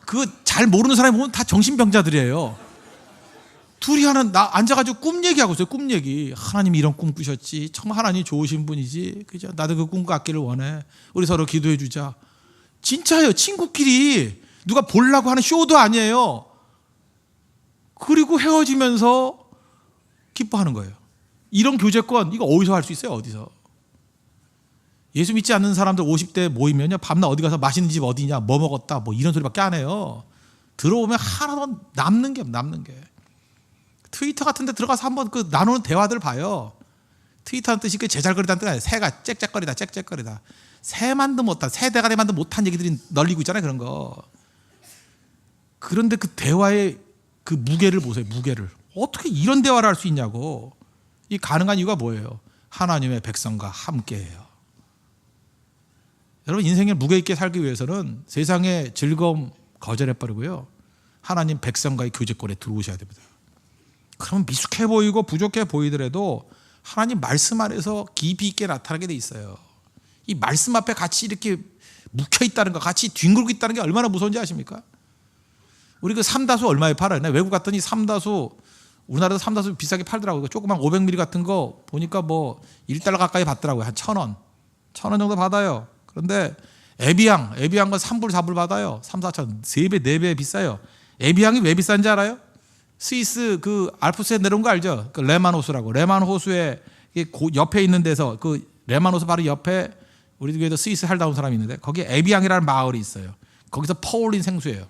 그 잘 모르는 사람이 보면 다 정신병자들이에요. 둘이 앉아가지고 꿈 얘기하고 있어요. 꿈 얘기. 하나님이 이런 꿈 꾸셨지. 정말 하나님 좋으신 분이지. 그죠? 나도 그 꿈 갖기를 원해. 우리 서로 기도해 주자. 진짜예요. 친구끼리 누가 보려고 하는 쇼도 아니에요. 그리고 헤어지면서 기뻐하는 거예요. 이런 교제권 이거 어디서 할 수 있어요? 어디서? 예수 믿지 않는 사람들 50대 모이면요, 밤낮 어디 가서 맛있는 집 어디냐, 뭐 먹었다, 뭐 이런 소리밖에 안 해요. 들어오면 하나도 남는 게. 트위터 같은 데 들어가서 한번 그 나누는 대화들 봐요. 트위터는 뜻이 그 제잘거리다는 뜻 아니에요. 새가 짹짹거리다. 새만도 못한, 새 대가리 만도 못한 얘기들이 널리고 있잖아요. 그런 거. 그런데 그 대화의 그 무게를 보세요. 무게를. 어떻게 이런 대화를 할 수 있냐고. 이 가능한 이유가 뭐예요? 하나님의 백성과 함께해요. 여러분 인생에 무게 있게 살기 위해서는 세상의 즐거움 거절해버리고요, 하나님 백성과의 교제권에 들어오셔야 됩니다. 그러면 미숙해 보이고 부족해 보이더라도 하나님 말씀 안에서 깊이 있게 나타나게 돼 있어요. 이 말씀 앞에 같이 이렇게 묵혀 있다는 거, 같이 뒹굴고 있다는 게 얼마나 무서운지 아십니까? 우리 그 삼다수 얼마에 팔아요? 외국 갔더니 삼다수, 우리나라도 삼다수 비싸게 팔더라고요. 조그만 500ml 같은 거 보니까 뭐 $1 가까이 받더라고요. 한 1,000원. 1,000원 정도 받아요. 그런데 에비앙 건 3불, 4불 받아요. 3, 4천, 3배, 4배 비싸요. 에비앙이 왜 비싼지 알아요? 스위스 그 알프스에 내려온 거 알죠? 그 레만 호수라고. 레만 호수의 옆에 있는 데서, 그 레만 호수 바로 옆에 우리 교회도 스위스 살다 온 사람이 있는데 거기에 에비앙이라는 마을이 있어요. 거기서 퍼올린 생수예요.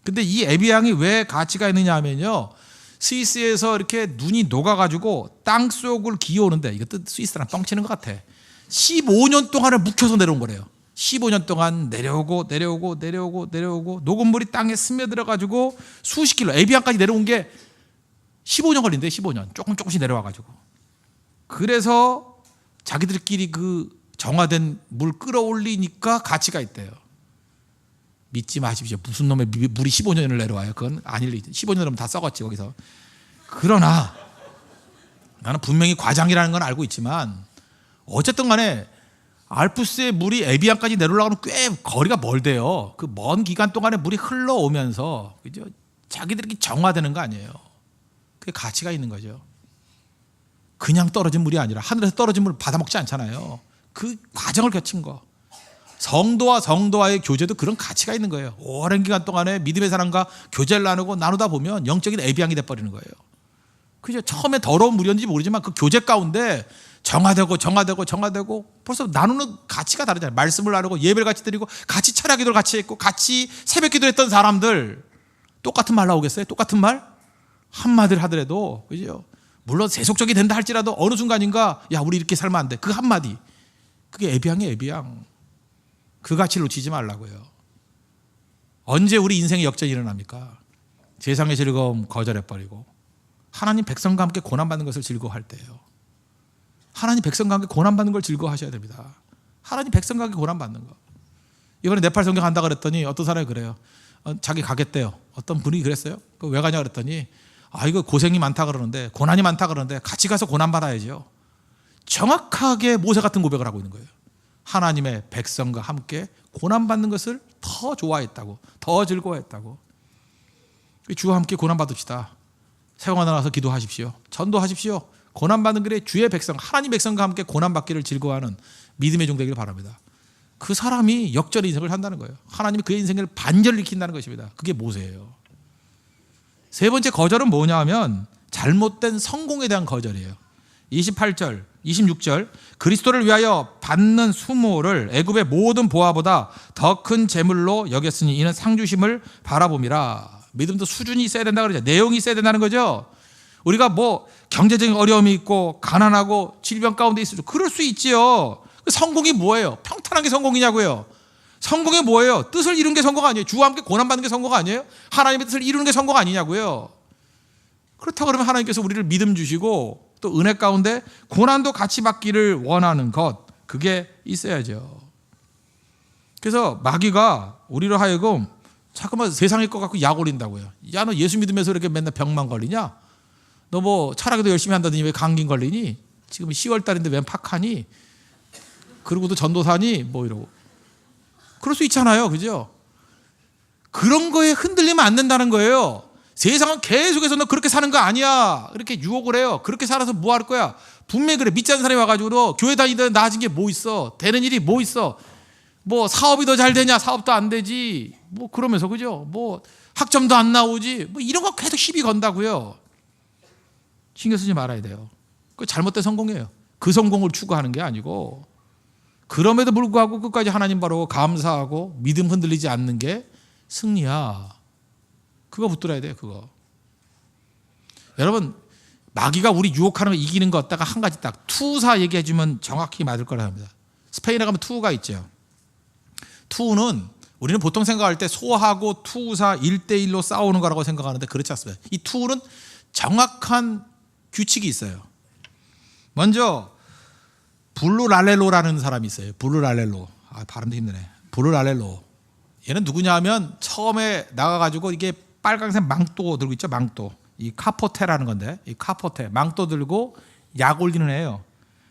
근데 이 에비앙이 왜 가치가 있느냐 하면요, 스위스에서 이렇게 눈이 녹아가지고 땅 속을 기어오는데, 이것도 스위스랑 뻥치는 것 같아. 15년 동안을 묵혀서 내려온 거래요. 15년 동안 내려오고 녹음물이 땅에 스며들어가지고 수십 킬로, 에비앙까지 내려온 게 15년 걸린대요. 15년. 조금씩 내려와가지고. 그래서 자기들끼리 그 정화된 물 끌어올리니까 가치가 있대요. 믿지 마십시오. 무슨 놈의 물이 15년을 내려와요. 그건 아닐 리. 15년이면 다 썩었지 거기서. 그러나 나는 분명히 과장이라는 건 알고 있지만, 어쨌든 간에 알프스의 물이 에비앙까지 내려오려면 꽤 거리가 멀대요. 그 먼 기간 동안에 물이 흘러오면서, 그죠? 자기들끼리 정화되는 거 아니에요. 그게 가치가 있는 거죠. 그냥 떨어진 물이 아니라 하늘에서 떨어진 물 받아먹지 않잖아요. 그 과정을 거친 거. 성도와 성도와의 교제도 그런 가치가 있는 거예요. 오랜 기간 동안에 믿음의 사람과 교제를 나누다 보면 영적인 에비앙이 돼버리는 거예요. 그죠? 처음에 더러운 물이었는지 모르지만 그 교제 가운데 정화되고 벌써 나누는 가치가 다르잖아요. 말씀을 나누고 예배를 같이 드리고 같이 철야 기도를 같이 했고 같이 새벽 기도를 했던 사람들, 똑같은 말 나오겠어요? 똑같은 말? 한마디를 하더라도, 그죠? 물론 세속적이 된다 할지라도 어느 순간인가, 야 우리 이렇게 살면 안 돼. 그 한마디, 그게 에비앙이에요. 에비앙. 그 가치를 놓치지 말라고요. 언제 우리 인생의 역전이 일어납니까? 세상의 즐거움 거절해버리고 하나님 백성과 함께 고난받는 것을 즐거워할 때예요. 하나님 백성과 함께 고난받는 걸 즐거워하셔야 됩니다. 하나님 백성과 함께 고난받는 거. 이번에 네팔 성경 간다 그랬더니 어떤 사람이 그래요. 자기 가겠대요. 어떤 분이 그랬어요. 왜 가냐 그랬더니, 이거 고생이 많다 그러는데, 고난이 많다 그러는데 같이 가서 고난받아야죠. 정확하게 모세 같은 고백을 하고 있는 거예요. 하나님의 백성과 함께 고난받는 것을 더 좋아했다고, 더 즐거워했다고. 주와 함께 고난받읍시다. 세공하나 나와서 기도하십시오. 전도하십시오. 고난받는 길에 주의 백성, 하나님 백성과 함께 고난받기를 즐거워하는 믿음의 종 되기를 바랍니다. 그 사람이 역전의 인생을 산다는 거예요. 하나님이 그의 인생을 반전일으킨다는 것입니다. 그게 모세예요. 세 번째 거절은 뭐냐 하면 잘못된 성공에 대한 거절이에요. 28절, 26절, 그리스도를 위하여 받는 수모를 애굽의 모든 보화보다 더 큰 재물로 여겼으니 이는 상주심을 바라봄이라. 믿음도 수준이 있어야 된다 그러죠. 내용이 있어야 된다는 거죠. 우리가 뭐 경제적인 어려움이 있고 가난하고 질병 가운데 있어도 그럴 수 있지요. 성공이 뭐예요? 평탄한 게 성공이냐고요. 성공이 뭐예요? 뜻을 이룬 게 성공 아니에요? 주와 함께 고난받는 게 성공 아니에요? 하나님의 뜻을 이루는 게 성공 아니냐고요. 그렇다고 그러면 하나님께서 우리를 믿음 주시고 또 은혜 가운데 고난도 같이 받기를 원하는 것, 그게 있어야죠. 그래서 마귀가 우리로 하여금 자꾸만 세상일 것 같고 약 올린다고요. 야, 너 예수 믿으면서 이렇게 맨날 병만 걸리냐? 너 뭐 철학에도 열심히 한다더니 왜 감기 걸리니? 지금 10월 달인데 웬 팍하니? 그러고도 전도사니? 뭐 이러고. 그럴 수 있잖아요. 그죠? 그런 거에 흔들리면 안 된다는 거예요. 세상은 계속해서 너 그렇게 사는 거 아니야. 이렇게 유혹을 해요. 그렇게 살아서 뭐 할 거야? 분명히 그래. 믿지 않는 사람이 와가지고 너 교회 다니다 나아진 게 뭐 있어? 되는 일이 뭐 있어? 뭐 사업이 더 잘 되냐? 사업도 안 되지. 뭐 그러면서 그죠? 뭐 학점도 안 나오지. 뭐 이런 거 계속 시비 건다고요. 신경 쓰지 말아야 돼요. 그 잘못된 성공이에요. 그 성공을 추구하는 게 아니고 그럼에도 불구하고 끝까지 하나님 바로 감사하고 믿음 흔들리지 않는 게 승리야. 그거 붙들어야 돼요. 그거. 여러분 마귀가 우리 유혹하는 거 이기는 거 갖다가 한 가지 딱 투사 얘기해 주면 정확히 맞을 거라 합니다. 스페인에 가면 투가 있죠. 투는 우리는 보통 생각할 때 소하고 투사 1대1로 싸우는 거라고 생각하는데 그렇지 않습니다. 이 투는 정확한 규칙이 있어요. 먼저 블루랄렐로라는 사람이 있어요. 블루랄렐로. 발음도 힘드네. 블루랄렐로. 얘는 누구냐 하면 처음에 나가가지고 이게 빨강색 망토 들고 있죠. 망토. 이 카포테라는 건데 이 카포테 망토 들고 약 올리는 애예요.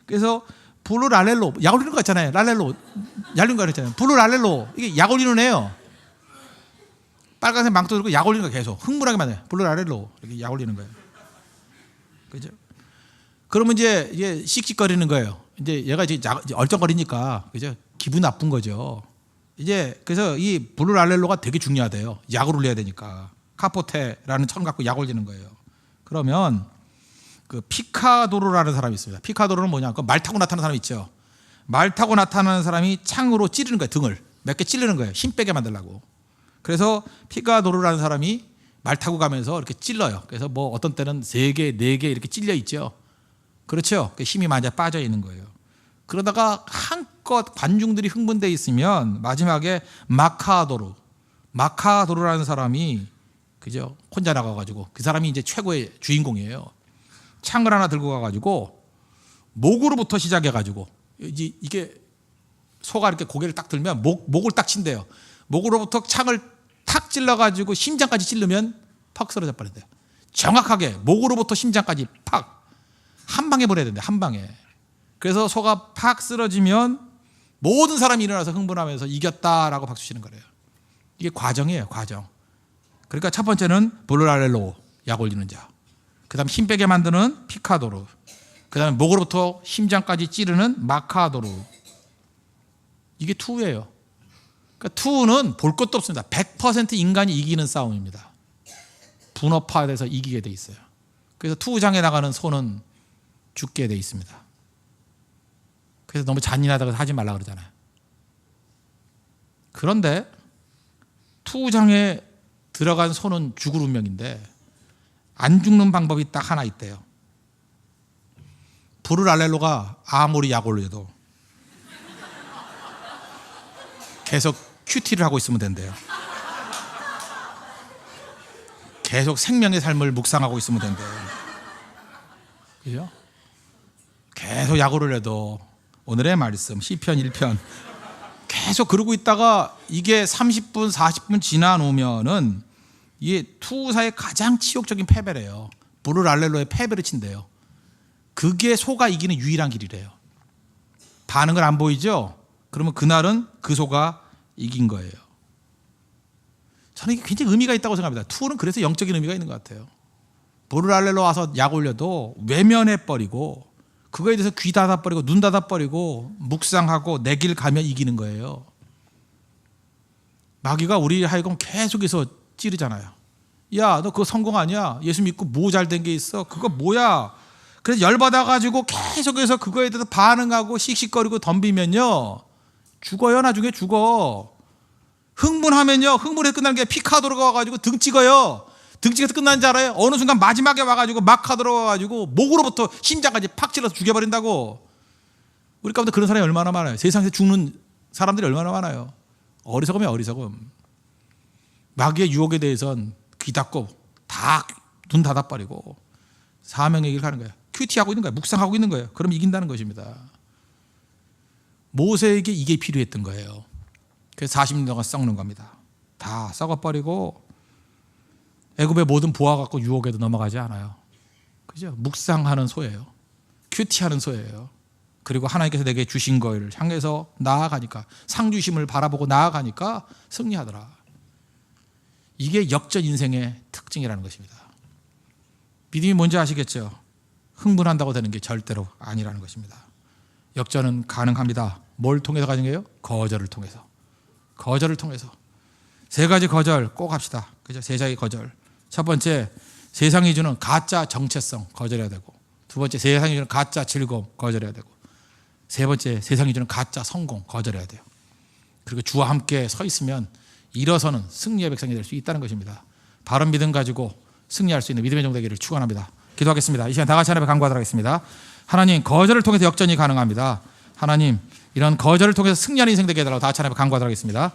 그래서 블루랄렐로 약 올리는 거 있잖아요. 랄렐로 얄린 거 있잖아요. 블루랄렐로 이게 약 올리는 애예요. 빨간색 망토 들고 약 올리는 거 계속 흥분하게 만들어요. 블루랄렐로 이렇게 약 올리는 거예요. 그죠? 그러면 이제 이게 씩씩거리는 거예요. 이제 얘가 이제 얼쩡거리니까 그죠? 기분 나쁜 거죠. 이제 그래서 이 블루랄렐로가 되게 중요하대요. 약을 올려야 되니까 카포테라는 천 갖고 약 올리는 거예요. 그러면 그 피카도로라는 사람이 있습니다. 피카도로는 뭐냐? 그 말 타고 나타나는 사람 있죠. 말 타고 나타나는 사람이 창으로 찌르는 거예요. 등을 몇 개 찌르는 거예요. 힘 빼게 만들려고. 그래서 피카도로라는 사람이 말 타고 가면서 이렇게 찔러요. 그래서 뭐 어떤 때는 3개, 4개 이렇게 찔려 있죠. 그렇죠. 힘이 많이 빠져 있는 거예요. 그러다가 한껏 관중들이 흥분돼 있으면 마지막에 마카도로라는 사람이 그죠? 혼자 나가가지고 그 사람이 이제 최고의 주인공이에요. 창을 하나 들고 가가지고 목으로부터 시작해가지고 이게 소가 이렇게 고개를 딱 들면 목을 딱 친대요. 목으로부터 창을 탁 찔러가지고 심장까지 찌르면 팍 쓰러져 버린대요. 정확하게 목으로부터 심장까지 팍 한 방에 보내야 된대. 한 방에. 그래서 소가 팍 쓰러지면 모든 사람이 일어나서 흥분하면서 이겼다라고 박수 치는 거래요. 이게 과정이에요. 과정. 그러니까 첫 번째는 블루랄렐로 약 올리는 자. 그 다음 힘 빼게 만드는 피카도르. 그 다음에 목으로부터 심장까지 찌르는 마카도르. 이게 투예요. 그러니까 투는 볼 것도 없습니다. 100% 인간이 이기는 싸움입니다. 분업화돼서 이기게 돼 있어요. 그래서 투장에 나가는 소는 죽게 돼 있습니다. 그래서 너무 잔인하다고 하지 말라 그러잖아요. 그런데 투장에 들어간 소는 죽을 운명인데 안 죽는 방법이 딱 하나 있대요. 블루랄렐로가 아무리 약 올려도 계속 큐티를 하고 있으면 된대요. 계속 생명의 삶을 묵상하고 있으면 된대요. 그죠? 계속 약 올려도 오늘의 말씀 시편 1편 계속 그러고 있다가 이게 30분 40분 지나 놓으면은 이게 투사의 가장 치욕적인 패배래요. 블루랄렐로의 패배를 친대요. 그게 소가 이기는 유일한 길이래요. 반응을 안 보이죠? 그러면 그날은 그 소가 이긴 거예요. 저는 이게 굉장히 의미가 있다고 생각합니다. 투는 그래서 영적인 의미가 있는 것 같아요. 블루랄렐로 와서 약 올려도 외면해버리고 그거에 대해서 귀 닫아버리고 눈 닫아버리고 묵상하고 내 길 가면 이기는 거예요. 마귀가 우리 하여금 계속해서 찌르잖아요. 야, 너 그거 성공 아니야? 예수 믿고 뭐 잘된 게 있어? 그거 뭐야? 그래서 열받아가지고 계속해서 그거에 대해서 반응하고 씩씩거리고 덤비면요 죽어요. 나중에 죽어. 흥분하면요 흥분해서 끝나는 게 피카도로가 와가지고 등 찍어요. 등 찍어서 끝난 줄 알아요? 어느 순간 마지막에 와가지고 마카도로가 와가지고 목으로부터 심장까지 팍 찔러서 죽여버린다고. 우리 가운데 그런 사람이 얼마나 많아요. 세상에서 죽는 사람들이 얼마나 많아요. 어리석음이야, 어리석음. 마귀의 유혹에 대해서는 귀 닫고 다 눈 닫아버리고 사명의 길을 가는 거예요. 큐티하고 있는 거예요. 묵상하고 있는 거예요. 그럼 이긴다는 것입니다. 모세에게 이게 필요했던 거예요. 그래서 40년 동안 썩는 겁니다. 다 썩어버리고 애굽의 모든 보아 갖고 유혹에도 넘어가지 않아요. 그죠? 묵상하는 소예요. 큐티하는 소예요. 그리고 하나님께서 내게 주신 걸 향해서 나아가니까, 상주심을 바라보고 나아가니까 승리하더라. 이게 역전 인생의 특징이라는 것입니다. 믿음이 뭔지 아시겠죠? 흥분한다고 되는 게 절대로 아니라는 것입니다. 역전은 가능합니다. 뭘 통해서 가는 거예요? 거절을 통해서. 거절을 통해서. 세 가지 거절 꼭 합시다. 그죠? 세 가지 거절. 첫 번째, 세상이 주는 가짜 정체성 거절해야 되고, 두 번째, 세상이 주는 가짜 즐거움 거절해야 되고, 세 번째, 세상이 주는 가짜 성공 거절해야 돼요. 그리고 주와 함께 서 있으면 일어서는 승리의 백성이 될 수 있다는 것입니다. 바른 믿음 가지고 승리할 수 있는 믿음의 종 되기를 축원합니다. 기도하겠습니다. 이 시간 다 같이 하나님께 간구하도록 하겠습니다. 하나님, 거절을 통해서 역전이 가능합니다. 하나님, 이런 거절을 통해서 승리하는 인생 되게 해달라고 다 같이 하나님께 간구하도록 하겠습니다.